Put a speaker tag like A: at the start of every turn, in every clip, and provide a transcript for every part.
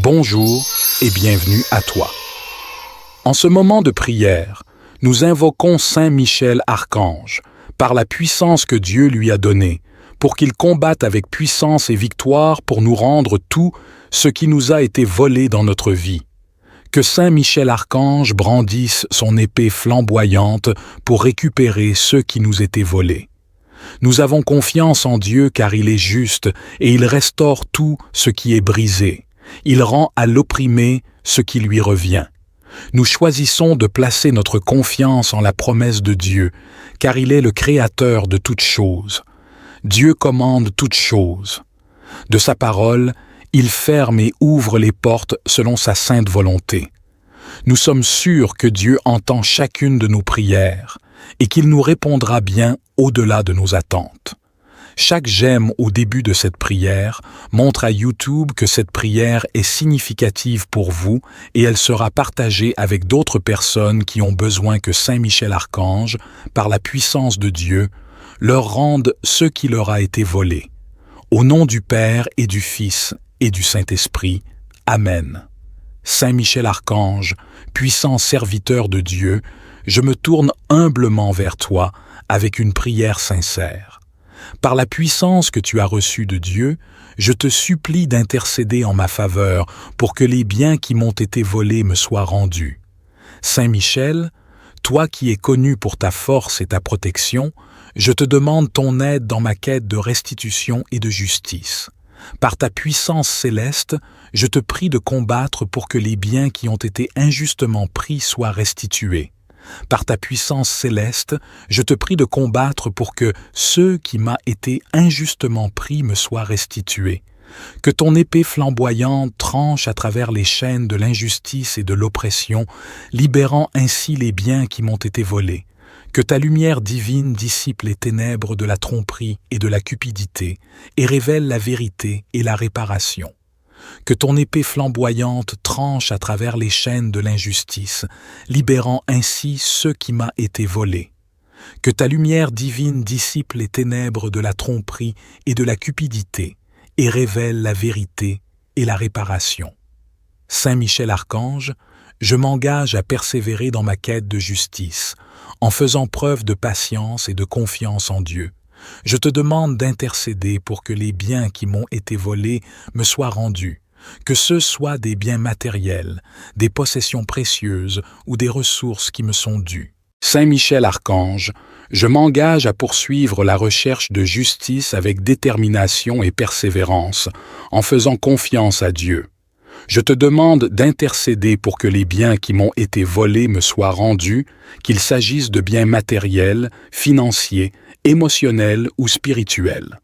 A: Bonjour et bienvenue à toi. En ce moment de prière, nous invoquons Saint Michel Archange, par la puissance que Dieu lui a donnée, pour qu'il combatte avec puissance et victoire pour nous rendre tout ce qui nous a été volé dans notre vie. Que Saint Michel Archange brandisse son épée flamboyante pour récupérer ceux qui nous étaient volés. Nous avons confiance en Dieu car il est juste et il restaure tout ce qui est brisé. Il rend à l'opprimé ce qui lui revient. Nous choisissons de placer notre confiance en la promesse de Dieu, car il est le créateur de toutes choses. Dieu commande toutes choses. De sa parole, il ferme et ouvre les portes selon sa sainte volonté. Nous sommes sûrs que Dieu entend chacune de nos prières et qu'il nous répondra bien au-delà de nos attentes. Chaque j'aime au début de cette prière montre à YouTube que cette prière est significative pour vous et elle sera partagée avec d'autres personnes qui ont besoin que Saint Michel Archange, par la puissance de Dieu, leur rende ce qui leur a été volé. Au nom du Père et du Fils et du Saint-Esprit. Amen. Saint Michel Archange, puissant serviteur de Dieu, je me tourne humblement vers toi avec une prière sincère. Par la puissance que tu as reçue de Dieu, je te supplie d'intercéder en ma faveur pour que les biens qui m'ont été volés me soient rendus. Saint Michel, toi qui es connu pour ta force et ta protection, je te demande ton aide dans ma quête de restitution et de justice. Par ta puissance céleste, je te prie de combattre pour que les biens qui ont été injustement pris soient restitués. Par ta puissance céleste, je te prie de combattre pour que ceux qui m'a été injustement pris me soient restitués. Que ton épée flamboyante tranche à travers les chaînes de l'injustice et de l'oppression, libérant ainsi les biens qui m'ont été volés. Que ta lumière divine dissipe les ténèbres de la tromperie et de la cupidité et révèle la vérité et la réparation. Que ton épée flamboyante tranche à travers les chaînes de l'injustice, libérant ainsi ceux qui m'a été volés. Que ta lumière divine dissipe les ténèbres de la tromperie et de la cupidité et révèle la vérité et la réparation. Saint Michel Archange, je m'engage à persévérer dans ma quête de justice, en faisant preuve de patience et de confiance en Dieu. Je te demande d'intercéder pour que les biens qui m'ont été volés me soient rendus, que ce soient des biens matériels, des possessions précieuses ou des ressources qui me sont dues. Saint Michel Archange, je m'engage à poursuivre la recherche de justice avec détermination et persévérance, en faisant confiance à Dieu. Je te demande d'intercéder pour que les biens qui m'ont été volés me soient rendus, qu'il s'agisse de biens matériels, financiers, émotionnels ou spirituels.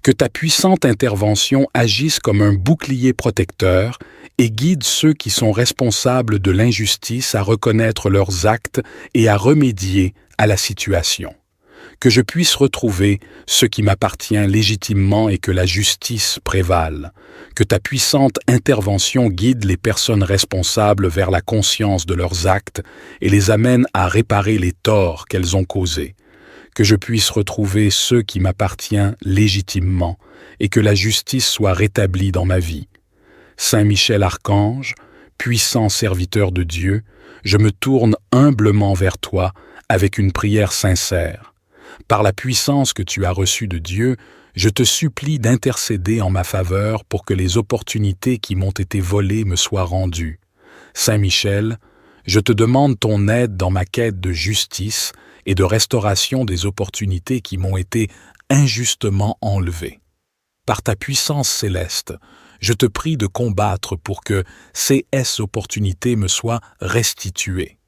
A: Que ta puissante intervention agisse comme un bouclier protecteur et guide ceux qui sont responsables de l'injustice à reconnaître leurs actes et à remédier à la situation. Que je puisse retrouver ce qui m'appartient légitimement et que la justice prévale. Que ta puissante intervention guide les personnes responsables vers la conscience de leurs actes et les amène à réparer les torts qu'elles ont causés. Que je puisse retrouver ce qui m'appartient légitimement et que la justice soit rétablie dans ma vie. Saint Michel Archange, puissant serviteur de Dieu, je me tourne humblement vers toi avec une prière sincère. Par la puissance que tu as reçue de Dieu, je te supplie d'intercéder en ma faveur pour que les opportunités qui m'ont été volées me soient rendues. Saint Michel, je te demande ton aide dans ma quête de justice et de restauration des opportunités qui m'ont été injustement enlevées. Par ta puissance céleste, je te prie de combattre pour que ces opportunités me soient restituées.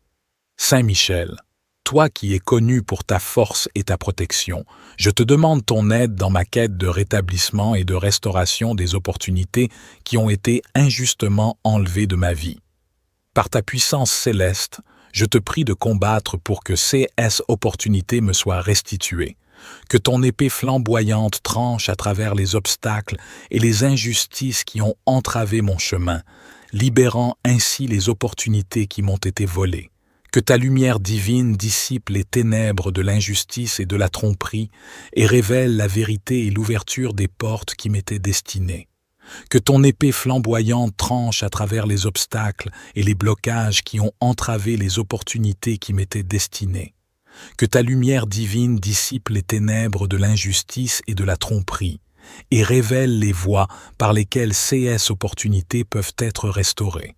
A: Saint Michel, toi qui es connu pour ta force et ta protection, je te demande ton aide dans ma quête de rétablissement et de restauration des opportunités qui ont été injustement enlevées de ma vie. Par ta puissance céleste, je te prie de combattre pour que ces opportunités me soient restituées. Que ton épée flamboyante tranche à travers les obstacles et les injustices qui ont entravé mon chemin, libérant ainsi les opportunités qui m'ont été volées. Que ta lumière divine dissipe les ténèbres de l'injustice et de la tromperie et révèle la vérité et l'ouverture des portes qui m'étaient destinées. Que ton épée flamboyante tranche à travers les obstacles et les blocages qui ont entravé les opportunités qui m'étaient destinées. Que ta lumière divine dissipe les ténèbres de l'injustice et de la tromperie et révèle les voies par lesquelles ces opportunités peuvent être restaurées.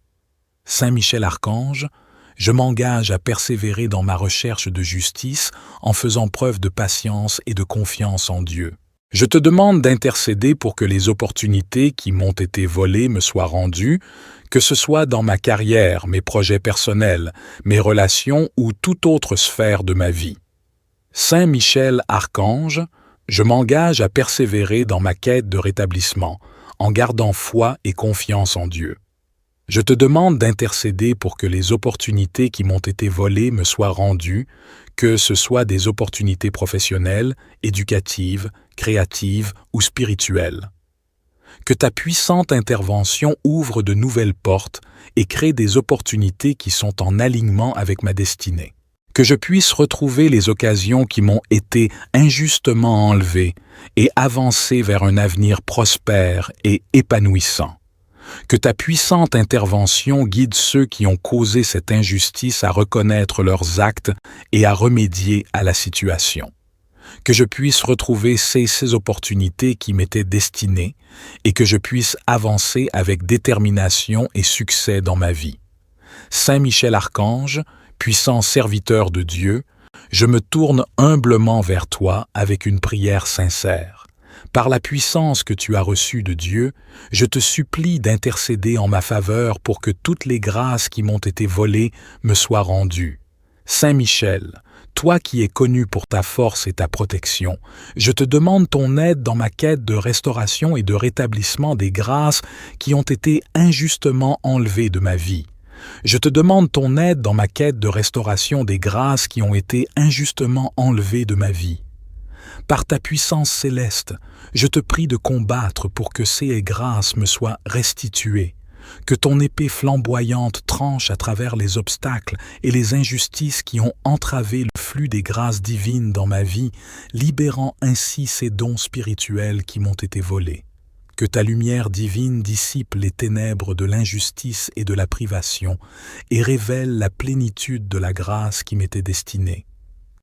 A: Saint Michel Archange, je m'engage à persévérer dans ma recherche de justice en faisant preuve de patience et de confiance en Dieu. Je te demande d'intercéder pour que les opportunités qui m'ont été volées me soient rendues, que ce soit dans ma carrière, mes projets personnels, mes relations ou toute autre sphère de ma vie. Saint Michel Archange, je m'engage à persévérer dans ma quête de rétablissement, en gardant foi et confiance en Dieu. Je te demande d'intercéder pour que les opportunités qui m'ont été volées me soient rendues, que ce soit des opportunités professionnelles, éducatives, créatives ou spirituelles. Que ta puissante intervention ouvre de nouvelles portes et crée des opportunités qui sont en alignement avec ma destinée. Que je puisse retrouver les occasions qui m'ont été injustement enlevées et avancer vers un avenir prospère et épanouissant. Que ta puissante intervention guide ceux qui ont causé cette injustice à reconnaître leurs actes et à remédier à la situation. Que je puisse retrouver ces opportunités qui m'étaient destinées et que je puisse avancer avec détermination et succès dans ma vie. Saint Michel Archange, puissant serviteur de Dieu, je me tourne humblement vers toi avec une prière sincère. Par la puissance que tu as reçue de Dieu, je te supplie d'intercéder en ma faveur pour que toutes les grâces qui m'ont été volées me soient rendues. Saint Michel, toi qui es connu pour ta force et ta protection, je te demande ton aide dans ma quête de restauration et de rétablissement des grâces qui ont été injustement enlevées de ma vie. Je te demande ton aide dans ma quête de restauration des grâces qui ont été injustement enlevées de ma vie. Par ta puissance céleste, je te prie de combattre pour que ces grâces me soient restituées, que ton épée flamboyante tranche à travers les obstacles et les injustices qui ont entravé le flux des grâces divines dans ma vie, libérant ainsi ces dons spirituels qui m'ont été volés. Que ta lumière divine dissipe les ténèbres de l'injustice et de la privation et révèle la plénitude de la grâce qui m'était destinée.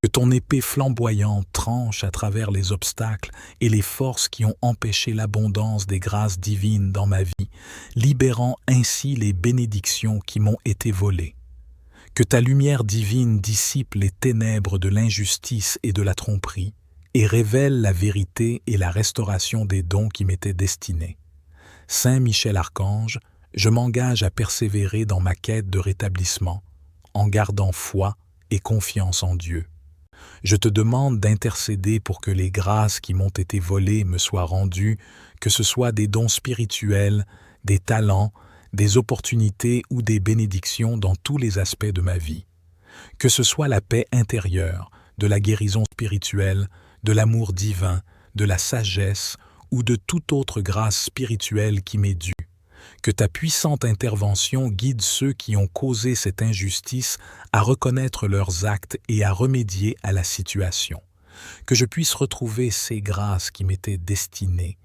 A: Que ton épée flamboyante tranche à travers les obstacles et les forces qui ont empêché l'abondance des grâces divines dans ma vie, libérant ainsi les bénédictions qui m'ont été volées. Que ta lumière divine dissipe les ténèbres de l'injustice et de la tromperie et révèle la vérité et la restauration des dons qui m'étaient destinés. Saint Michel Archange, je m'engage à persévérer dans ma quête de rétablissement, en gardant foi et confiance en Dieu. Je te demande d'intercéder pour que les grâces qui m'ont été volées me soient rendues, que ce soit des dons spirituels, des talents, des opportunités ou des bénédictions dans tous les aspects de ma vie. Que ce soit la paix intérieure, de la guérison spirituelle, de l'amour divin, de la sagesse ou de toute autre grâce spirituelle qui m'est due. Que ta puissante intervention guide ceux qui ont causé cette injustice à reconnaître leurs actes et à remédier à la situation. Que je puisse retrouver ces grâces qui m'étaient destinées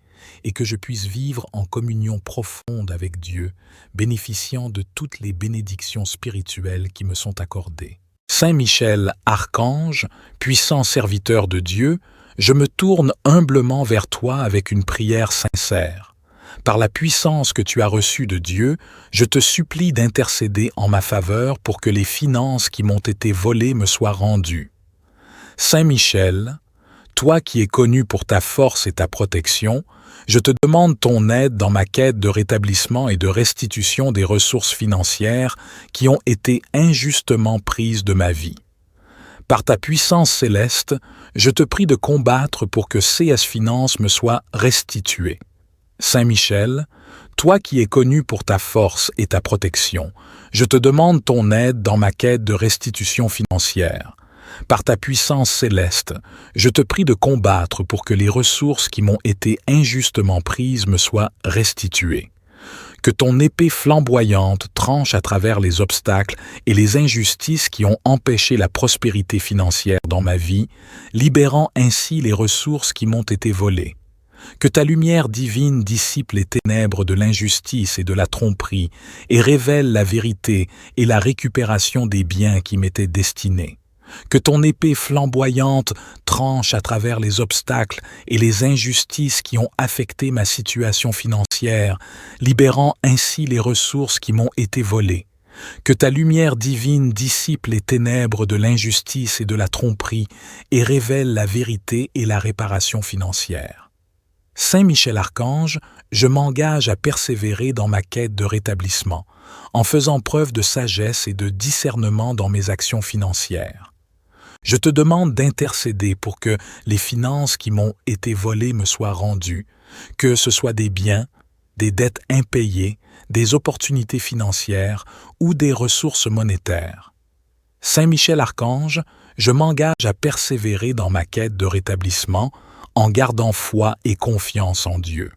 A: et que je puisse vivre en communion profonde avec Dieu, bénéficiant de toutes les bénédictions spirituelles qui me sont accordées. Saint Michel Archange, puissant serviteur de Dieu, je me tourne humblement vers toi avec une prière sincère. Par la puissance que tu as reçue de Dieu, je te supplie d'intercéder en ma faveur pour que les finances qui m'ont été volées me soient rendues. Saint Michel, toi qui es connu pour ta force et ta protection, je te demande ton aide dans ma quête de rétablissement et de restitution des ressources financières qui ont été injustement prises de ma vie. Par ta puissance céleste, je te prie de combattre pour que CS Finances me soient restituées. Saint Michel, toi qui es connu pour ta force et ta protection, je te demande ton aide dans ma quête de restitution financière. Par ta puissance céleste, je te prie de combattre pour que les ressources qui m'ont été injustement prises me soient restituées. Que ton épée flamboyante tranche à travers les obstacles et les injustices qui ont empêché la prospérité financière dans ma vie, libérant ainsi les ressources qui m'ont été volées. Que ta lumière divine dissipe les ténèbres de l'injustice et de la tromperie et révèle la vérité et la récupération des biens qui m'étaient destinés. Que ton épée flamboyante tranche à travers les obstacles et les injustices qui ont affecté ma situation financière, libérant ainsi les ressources qui m'ont été volées. Que ta lumière divine dissipe les ténèbres de l'injustice et de la tromperie et révèle la vérité et la réparation financière. Saint Michel Archange, je m'engage à persévérer dans ma quête de rétablissement, en faisant preuve de sagesse et de discernement dans mes actions financières. Je te demande d'intercéder pour que les finances qui m'ont été volées me soient rendues, que ce soit des biens, des dettes impayées, des opportunités financières ou des ressources monétaires. Saint Michel Archange, je m'engage à persévérer dans ma quête de rétablissement en gardant foi et confiance en Dieu.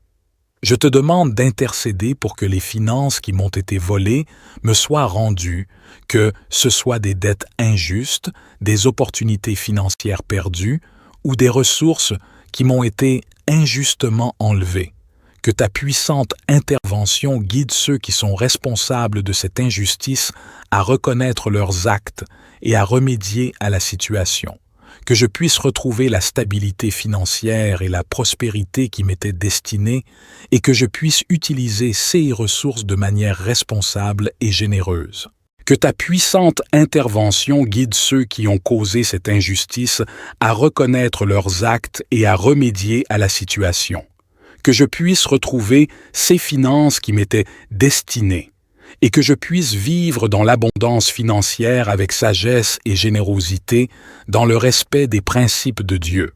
A: Je te demande d'intercéder pour que les finances qui m'ont été volées me soient rendues, que ce soit des dettes injustes, des opportunités financières perdues ou des ressources qui m'ont été injustement enlevées. Que ta puissante intervention guide ceux qui sont responsables de cette injustice à reconnaître leurs actes et à remédier à la situation. Que je puisse retrouver la stabilité financière et la prospérité qui m'étaient destinées et que je puisse utiliser ces ressources de manière responsable et généreuse. Que ta puissante intervention guide ceux qui ont causé cette injustice à reconnaître leurs actes et à remédier à la situation. Que je puisse retrouver ces finances qui m'étaient destinées et que je puisse vivre dans l'abondance financière avec sagesse et générosité, dans le respect des principes de Dieu.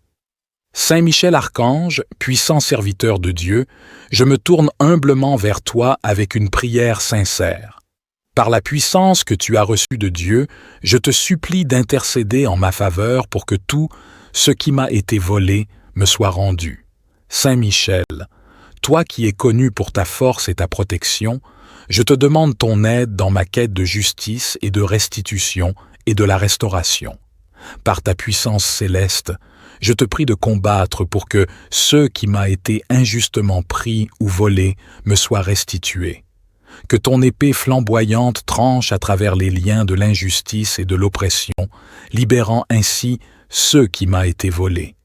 A: Saint Michel Archange, puissant serviteur de Dieu, je me tourne humblement vers toi avec une prière sincère. Par la puissance que tu as reçue de Dieu, je te supplie d'intercéder en ma faveur pour que tout ce qui m'a été volé me soit rendu. Saint Michel, toi qui es connu pour ta force et ta protection, je te demande ton aide dans ma quête de justice et de restitution et de la restauration. Par ta puissance céleste, je te prie de combattre pour que ce qui m'a été injustement pris ou volé me soit restitué. Que ton épée flamboyante tranche à travers les liens de l'injustice et de l'oppression, libérant ainsi ce qui m'a été volé.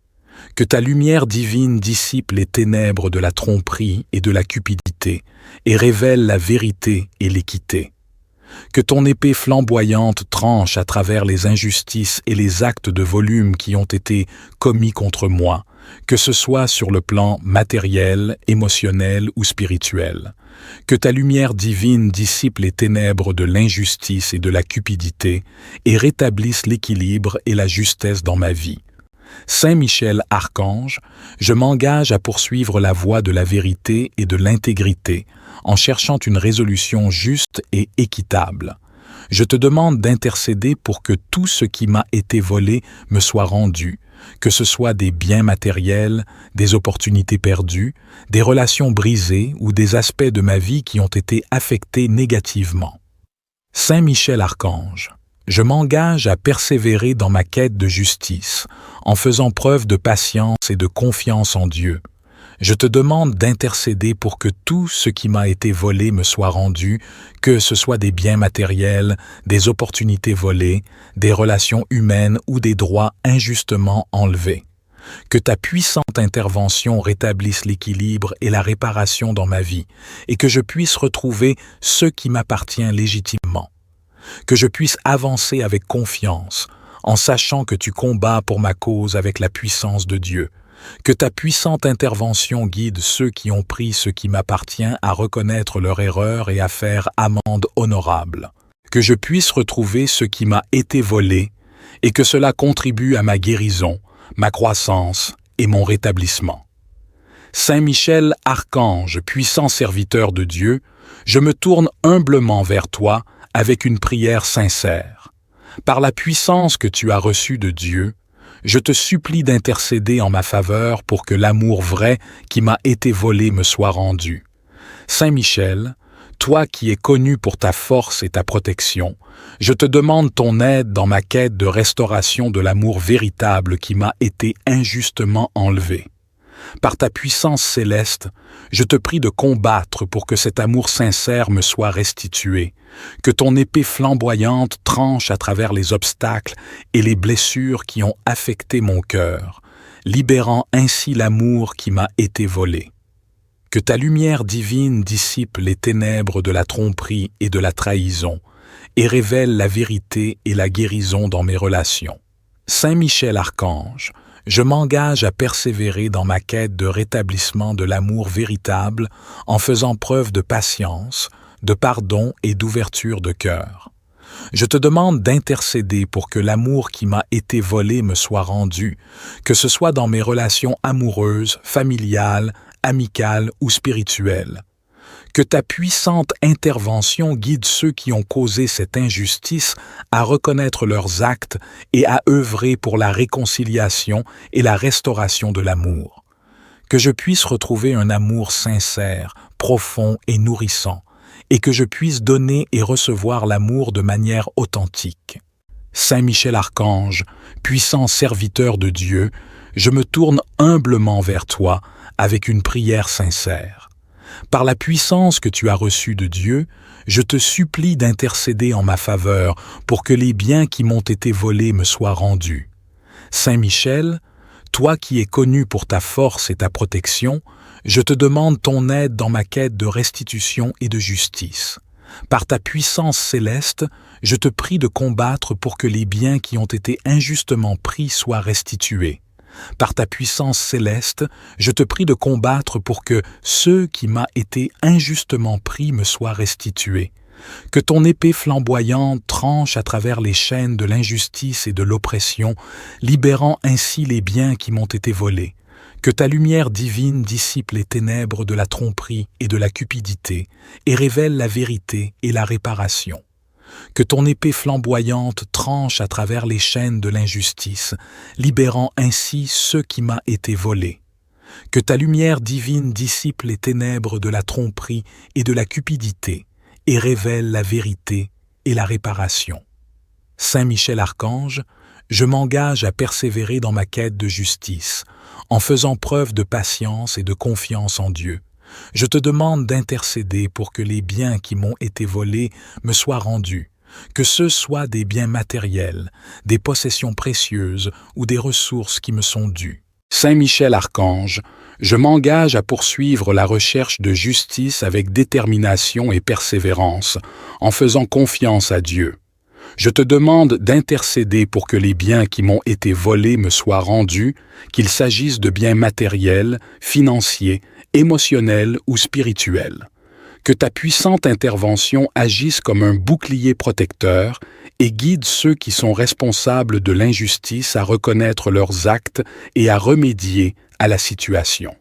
A: Que ta lumière divine dissipe les ténèbres de la tromperie et de la cupidité et révèle la vérité et l'équité. Que ton épée flamboyante tranche à travers les injustices et les actes de volume qui ont été commis contre moi, que ce soit sur le plan matériel, émotionnel ou spirituel. Que ta lumière divine dissipe les ténèbres de l'injustice et de la cupidité et rétablisse l'équilibre et la justesse dans ma vie. Saint Michel Archange, je m'engage à poursuivre la voie de la vérité et de l'intégrité en cherchant une résolution juste et équitable. Je te demande d'intercéder pour que tout ce qui m'a été volé me soit rendu, que ce soit des biens matériels, des opportunités perdues, des relations brisées ou des aspects de ma vie qui ont été affectés négativement. Saint Michel Archange, je m'engage à persévérer dans ma quête de justice, en faisant preuve de patience et de confiance en Dieu. Je te demande d'intercéder pour que tout ce qui m'a été volé me soit rendu, que ce soit des biens matériels, des opportunités volées, des relations humaines ou des droits injustement enlevés. Que ta puissante intervention rétablisse l'équilibre et la réparation dans ma vie, et que je puisse retrouver ce qui m'appartient légitimement. Que je puisse avancer avec confiance, en sachant que tu combats pour ma cause avec la puissance de Dieu. Que ta puissante intervention guide ceux qui ont pris ce qui m'appartient à reconnaître leur erreur et à faire amende honorable. Que je puisse retrouver ce qui m'a été volé et que cela contribue à ma guérison, ma croissance et mon rétablissement. Saint Michel Archange, puissant serviteur de Dieu, je me tourne humblement vers toi avec une prière sincère. Par la puissance que tu as reçue de Dieu, je te supplie d'intercéder en ma faveur pour que l'amour vrai qui m'a été volé me soit rendu. Saint Michel, toi qui es connu pour ta force et ta protection, je te demande ton aide dans ma quête de restauration de l'amour véritable qui m'a été injustement enlevé. Par ta puissance céleste, je te prie de combattre pour que cet amour sincère me soit restitué, que ton épée flamboyante tranche à travers les obstacles et les blessures qui ont affecté mon cœur, libérant ainsi l'amour qui m'a été volé. Que ta lumière divine dissipe les ténèbres de la tromperie et de la trahison, et révèle la vérité et la guérison dans mes relations. Saint Michel Archange, je m'engage à persévérer dans ma quête de rétablissement de l'amour véritable en faisant preuve de patience, de pardon et d'ouverture de cœur. Je te demande d'intercéder pour que l'amour qui m'a été volé me soit rendu, que ce soit dans mes relations amoureuses, familiales, amicales ou spirituelles. Que ta puissante intervention guide ceux qui ont causé cette injustice à reconnaître leurs actes et à œuvrer pour la réconciliation et la restauration de l'amour. Que je puisse retrouver un amour sincère, profond et nourrissant, et que je puisse donner et recevoir l'amour de manière authentique. Saint Michel Archange, puissant serviteur de Dieu, je me tourne humblement vers toi avec une prière sincère. Par la puissance que tu as reçue de Dieu, je te supplie d'intercéder en ma faveur pour que les biens qui m'ont été volés me soient rendus. Saint Michel, toi qui es connu pour ta force et ta protection, je te demande ton aide dans ma quête de restitution et de justice. Par ta puissance céleste, je te prie de combattre pour que les biens qui ont été injustement pris soient restitués. Par ta puissance céleste, je te prie de combattre pour que ceux qui m'a été injustement pris me soient restitués. Que ton épée flamboyante tranche à travers les chaînes de l'injustice et de l'oppression, libérant ainsi les biens qui m'ont été volés. Que ta lumière divine dissipe les ténèbres de la tromperie et de la cupidité et révèle la vérité et la réparation. Que ton épée flamboyante tranche à travers les chaînes de l'injustice, libérant ainsi ceux qui m'a été volés. Que ta lumière divine dissipe les ténèbres de la tromperie et de la cupidité, et révèle la vérité et la réparation. Saint Michel Archange, je m'engage à persévérer dans ma quête de justice, en faisant preuve de patience et de confiance en Dieu. Je te demande d'intercéder pour que les biens qui m'ont été volés me soient rendus, que ce soient des biens matériels, des possessions précieuses ou des ressources qui me sont dues. Saint Michel Archange, je m'engage à poursuivre la recherche de justice avec détermination et persévérance, en faisant confiance à Dieu. Je te demande d'intercéder pour que les biens qui m'ont été volés me soient rendus, qu'il s'agisse de biens matériels, financiers, émotionnels ou spirituels. Que ta puissante intervention agisse comme un bouclier protecteur et guide ceux qui sont responsables de l'injustice à reconnaître leurs actes et à remédier à la situation.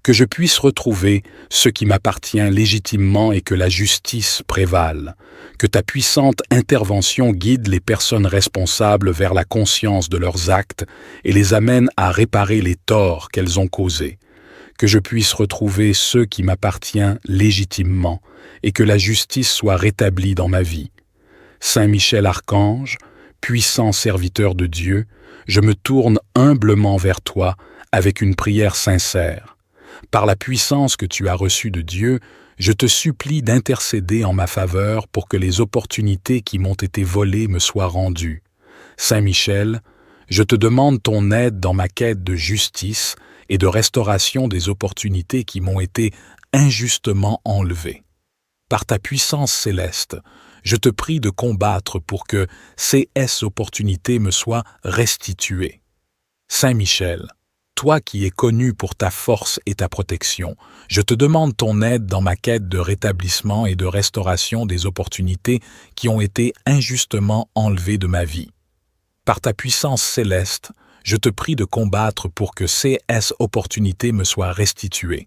A: Que je puisse retrouver ce qui m'appartient légitimement et que la justice prévale. Que ta puissante intervention guide les personnes responsables vers la conscience de leurs actes et les amène à réparer les torts qu'elles ont causés. Que je puisse retrouver ce qui m'appartient légitimement et que la justice soit rétablie dans ma vie. Saint Michel Archange, puissant serviteur de Dieu, je me tourne humblement vers toi avec une prière sincère. Par la puissance que tu as reçue de Dieu, je te supplie d'intercéder en ma faveur pour que les opportunités qui m'ont été volées me soient rendues. Saint Michel, je te demande ton aide dans ma quête de justice et de restauration des opportunités qui m'ont été injustement enlevées. Par ta puissance céleste, je te prie de combattre pour que ces opportunités me soient restituées. Saint Michel, toi qui es connu pour ta force et ta protection, je te demande ton aide dans ma quête de rétablissement et de restauration des opportunités qui ont été injustement enlevées de ma vie. Par ta puissance céleste, je te prie de combattre pour que ces opportunités me soient restituées,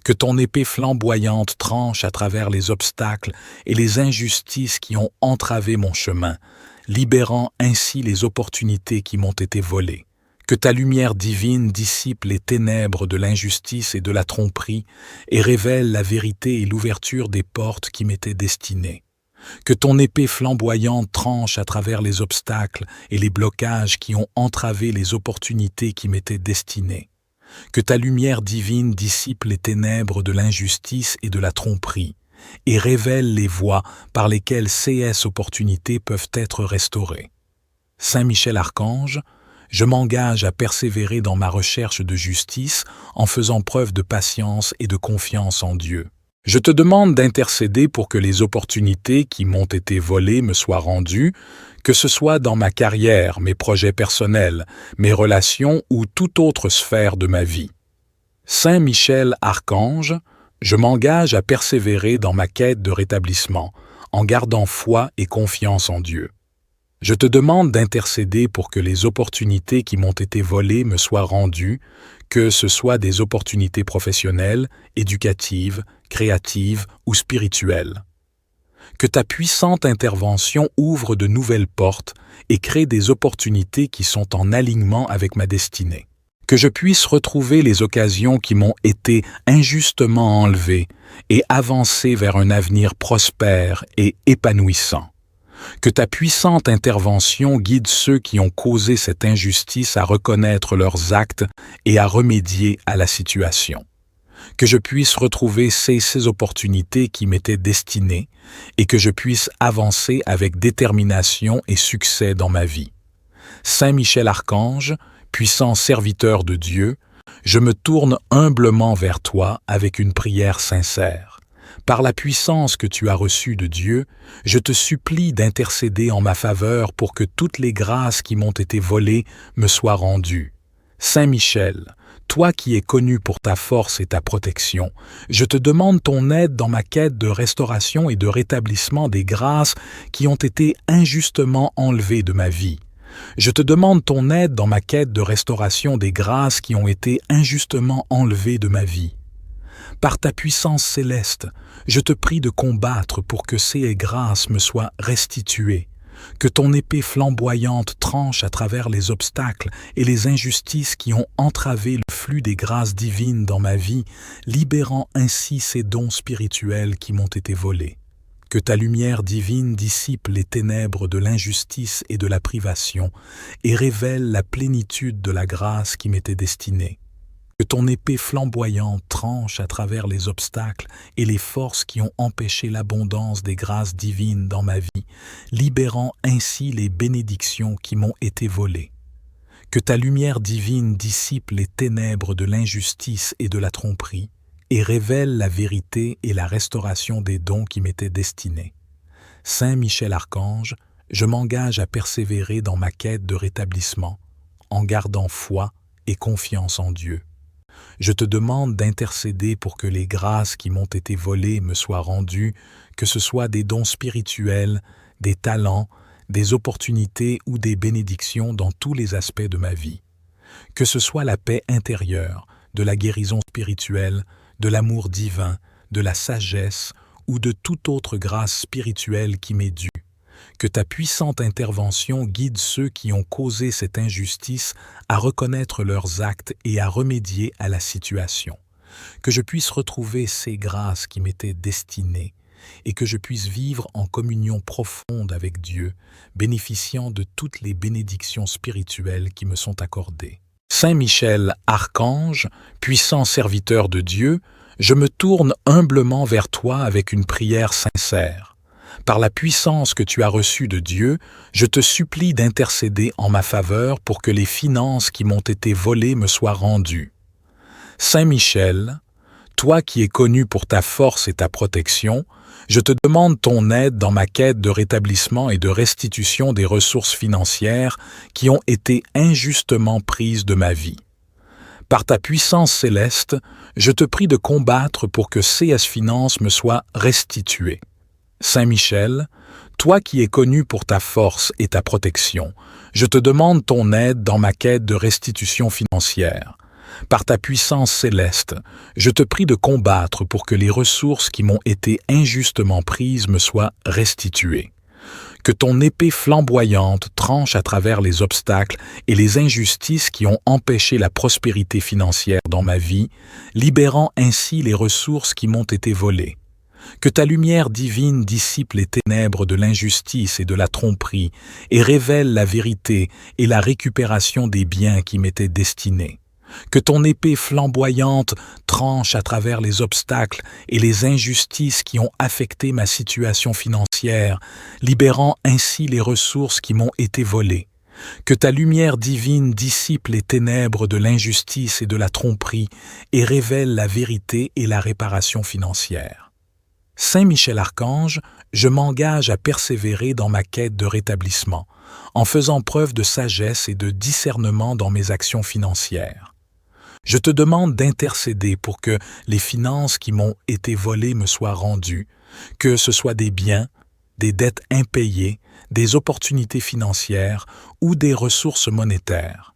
A: que ton épée flamboyante tranche à travers les obstacles et les injustices qui ont entravé mon chemin, libérant ainsi les opportunités qui m'ont été volées. Que ta lumière divine dissipe les ténèbres de l'injustice et de la tromperie et révèle la vérité et l'ouverture des portes qui m'étaient destinées. Que ton épée flamboyante tranche à travers les obstacles et les blocages qui ont entravé les opportunités qui m'étaient destinées. Que ta lumière divine dissipe les ténèbres de l'injustice et de la tromperie, et révèle les voies par lesquelles ces opportunités peuvent être restaurées. Saint Michel Archange, je m'engage à persévérer dans ma recherche de justice en faisant preuve de patience et de confiance en Dieu. Je te demande d'intercéder pour que les opportunités qui m'ont été volées me soient rendues, que ce soit dans ma carrière, mes projets personnels, mes relations ou toute autre sphère de ma vie. Saint Michel Archange, je m'engage à persévérer dans ma quête de rétablissement, en gardant foi et confiance en Dieu. Je te demande d'intercéder pour que les opportunités qui m'ont été volées me soient rendues, que ce soit des opportunités professionnelles, éducatives, créatives ou spirituelles. Que ta puissante intervention ouvre de nouvelles portes et crée des opportunités qui sont en alignement avec ma destinée. Que je puisse retrouver les occasions qui m'ont été injustement enlevées et avancer vers un avenir prospère et épanouissant. Que ta puissante intervention guide ceux qui ont causé cette injustice à reconnaître leurs actes et à remédier à la situation. Que je puisse retrouver ces opportunités qui m'étaient destinées et que je puisse avancer avec détermination et succès dans ma vie. Saint Michel Archange, puissant serviteur de Dieu, je me tourne humblement vers toi avec une prière sincère. Par la puissance que tu as reçue de Dieu, je te supplie d'intercéder en ma faveur pour que toutes les grâces qui m'ont été volées me soient rendues. Saint Michel, toi qui es connu pour ta force et ta protection, je te demande ton aide dans ma quête de restauration et de rétablissement des grâces qui ont été injustement enlevées de ma vie. Je te demande ton aide dans ma quête de restauration des grâces qui ont été injustement enlevées de ma vie. Par ta puissance céleste, je te prie de combattre pour que ces grâces me soient restituées, que ton épée flamboyante tranche à travers les obstacles et les injustices qui ont entravé le flux des grâces divines dans ma vie, libérant ainsi ces dons spirituels qui m'ont été volés. Que ta lumière divine dissipe les ténèbres de l'injustice et de la privation et révèle la plénitude de la grâce qui m'était destinée. Que ton épée flamboyante tranche à travers les obstacles et les forces qui ont empêché l'abondance des grâces divines dans ma vie, libérant ainsi les bénédictions qui m'ont été volées. Que ta lumière divine dissipe les ténèbres de l'injustice et de la tromperie et révèle la vérité et la restauration des dons qui m'étaient destinés. Saint Michel Archange, je m'engage à persévérer dans ma quête de rétablissement, en gardant foi et confiance en Dieu. Je te demande d'intercéder pour que les grâces qui m'ont été volées me soient rendues, que ce soit des dons spirituels, des talents, des opportunités ou des bénédictions dans tous les aspects de ma vie. Que ce soit la paix intérieure, de la guérison spirituelle, de l'amour divin, de la sagesse ou de toute autre grâce spirituelle qui m'est due. Que ta puissante intervention guide ceux qui ont causé cette injustice à reconnaître leurs actes et à remédier à la situation. Que je puisse retrouver ces grâces qui m'étaient destinées et que je puisse vivre en communion profonde avec Dieu, bénéficiant de toutes les bénédictions spirituelles qui me sont accordées. Saint Michel Archange, puissant serviteur de Dieu, je me tourne humblement vers toi avec une prière sincère. Par la puissance que tu as reçue de Dieu, je te supplie d'intercéder en ma faveur pour que les finances qui m'ont été volées me soient rendues. Saint Michel, toi qui es connu pour ta force et ta protection, je te demande ton aide dans ma quête de rétablissement et de restitution des ressources financières qui ont été injustement prises de ma vie. Par ta puissance céleste, je te prie de combattre pour que CS Finance me soit restituée. Saint Michel, toi qui es connu pour ta force et ta protection, je te demande ton aide dans ma quête de restitution financière. Par ta puissance céleste, je te prie de combattre pour que les ressources qui m'ont été injustement prises me soient restituées. Que ton épée flamboyante tranche à travers les obstacles et les injustices qui ont empêché la prospérité financière dans ma vie, libérant ainsi les ressources qui m'ont été volées. Que ta lumière divine dissipe les ténèbres de l'injustice et de la tromperie et révèle la vérité et la récupération des biens qui m'étaient destinés. Que ton épée flamboyante tranche à travers les obstacles et les injustices qui ont affecté ma situation financière, libérant ainsi les ressources qui m'ont été volées. Que ta lumière divine dissipe les ténèbres de l'injustice et de la tromperie et révèle la vérité et la réparation financière. Saint Michel Archange, je m'engage à persévérer dans ma quête de rétablissement, en faisant preuve de sagesse et de discernement dans mes actions financières. Je te demande d'intercéder pour que les finances qui m'ont été volées me soient rendues, que ce soit des biens, des dettes impayées, des opportunités financières ou des ressources monétaires.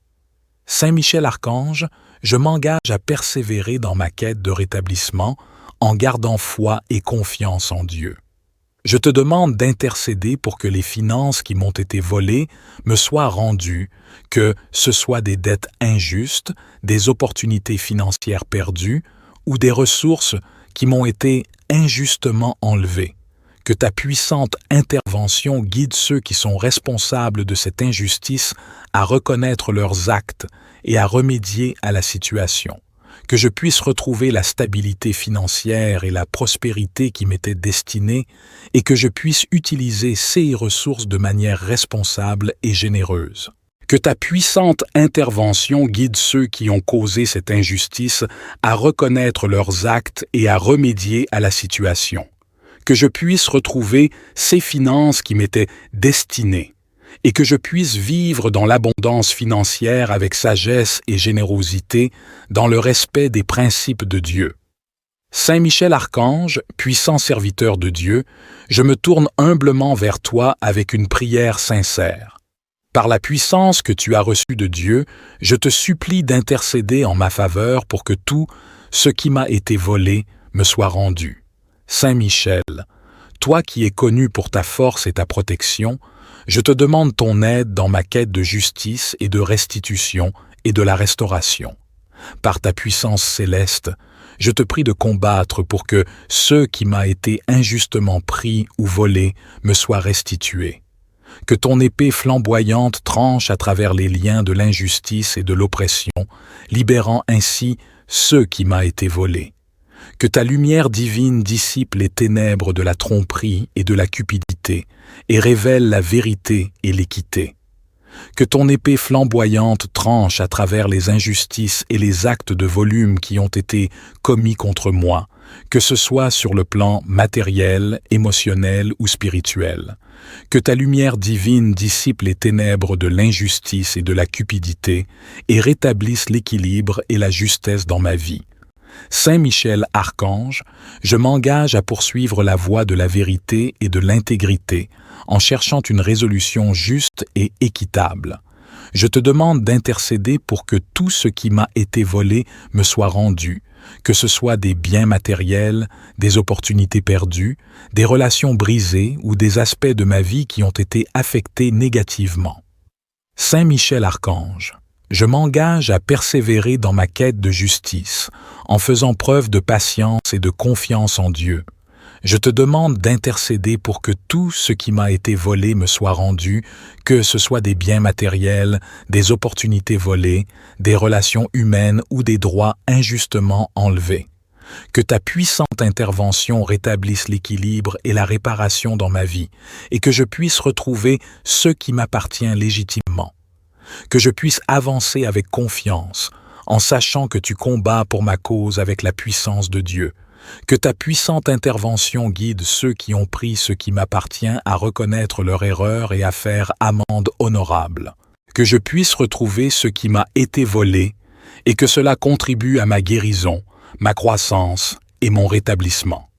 A: Saint Michel Archange, je m'engage à persévérer dans ma quête de rétablissement en gardant foi et confiance en Dieu. Je te demande d'intercéder pour que les finances qui m'ont été volées me soient rendues, que ce soit des dettes injustes, des opportunités financières perdues ou des ressources qui m'ont été injustement enlevées. Que ta puissante intervention guide ceux qui sont responsables de cette injustice à reconnaître leurs actes et à remédier à la situation. Que je puisse retrouver la stabilité financière et la prospérité qui m'étaient destinées et que je puisse utiliser ces ressources de manière responsable et généreuse. Que ta puissante intervention guide ceux qui ont causé cette injustice à reconnaître leurs actes et à remédier à la situation. Que je puisse retrouver ces finances qui m'étaient destinées et que je puisse vivre dans l'abondance financière avec sagesse et générosité dans le respect des principes de Dieu. Saint Michel Archange, puissant serviteur de Dieu, je me tourne humblement vers toi avec une prière sincère. Par la puissance que tu as reçue de Dieu, je te supplie d'intercéder en ma faveur pour que tout ce qui m'a été volé me soit rendu. Saint Michel, toi qui es connu pour ta force et ta protection, je te demande ton aide dans ma quête de justice et de restitution et de la restauration. Par ta puissance céleste, je te prie de combattre pour que ce qui m'a été injustement pris ou volé me soit restitué. Que ton épée flamboyante tranche à travers les liens de l'injustice et de l'oppression, libérant ainsi ce qui m'a été volé. Que ta lumière divine dissipe les ténèbres de la tromperie et de la cupidité et révèle la vérité et l'équité. Que ton épée flamboyante tranche à travers les injustices et les actes de volume qui ont été commis contre moi, que ce soit sur le plan matériel, émotionnel ou spirituel. Que ta lumière divine dissipe les ténèbres de l'injustice et de la cupidité et rétablisse l'équilibre et la justesse dans ma vie. Saint Michel Archange, je m'engage à poursuivre la voie de la vérité et de l'intégrité en cherchant une résolution juste et équitable. Je te demande d'intercéder pour que tout ce qui m'a été volé me soit rendu, que ce soit des biens matériels, des opportunités perdues, des relations brisées ou des aspects de ma vie qui ont été affectés négativement. Saint Michel Archange, je m'engage à persévérer dans ma quête de justice, en faisant preuve de patience et de confiance en Dieu. Je te demande d'intercéder pour que tout ce qui m'a été volé me soit rendu, que ce soit des biens matériels, des opportunités volées, des relations humaines ou des droits injustement enlevés. Que ta puissante intervention rétablisse l'équilibre et la réparation dans ma vie, et que je puisse retrouver ce qui m'appartient légitimement. Que je puisse avancer avec confiance, en sachant que tu combats pour ma cause avec la puissance de Dieu. Que ta puissante intervention guide ceux qui ont pris ce qui m'appartient à reconnaître leur erreur et à faire amende honorable. Que je puisse retrouver ce qui m'a été volé et que cela contribue à ma guérison, ma croissance et mon rétablissement.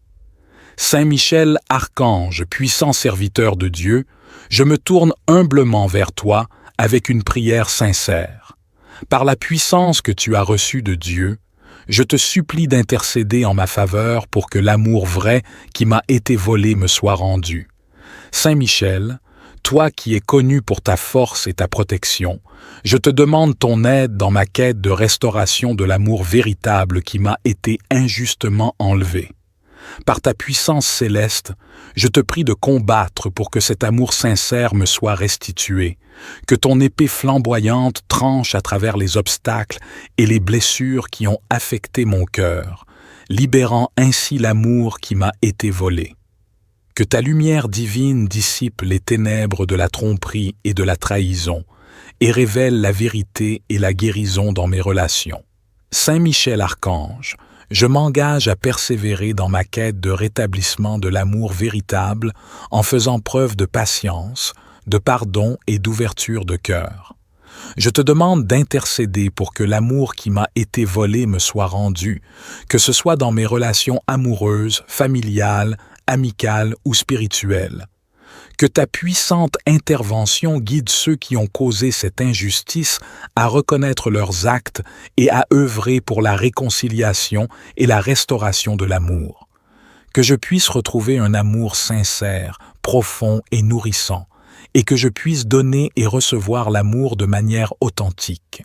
A: Saint Michel Archange, puissant serviteur de Dieu, je me tourne humblement vers toi avec une prière sincère. Par la puissance que tu as reçue de Dieu, je te supplie d'intercéder en ma faveur pour que l'amour vrai qui m'a été volé me soit rendu. Saint Michel, toi qui es connu pour ta force et ta protection, je te demande ton aide dans ma quête de restauration de l'amour véritable qui m'a été injustement enlevé. Par ta puissance céleste, je te prie de combattre pour que cet amour sincère me soit restitué, que ton épée flamboyante tranche à travers les obstacles et les blessures qui ont affecté mon cœur, libérant ainsi l'amour qui m'a été volé. Que ta lumière divine dissipe les ténèbres de la tromperie et de la trahison, et révèle la vérité et la guérison dans mes relations. Saint Michel Archange, je m'engage à persévérer dans ma quête de rétablissement de l'amour véritable en faisant preuve de patience, de pardon et d'ouverture de cœur. Je te demande d'intercéder pour que l'amour qui m'a été volé me soit rendu, que ce soit dans mes relations amoureuses, familiales, amicales ou spirituelles. Que ta puissante intervention guide ceux qui ont causé cette injustice à reconnaître leurs actes et à œuvrer pour la réconciliation et la restauration de l'amour. Que je puisse retrouver un amour sincère, profond et nourrissant, et que je puisse donner et recevoir l'amour de manière authentique.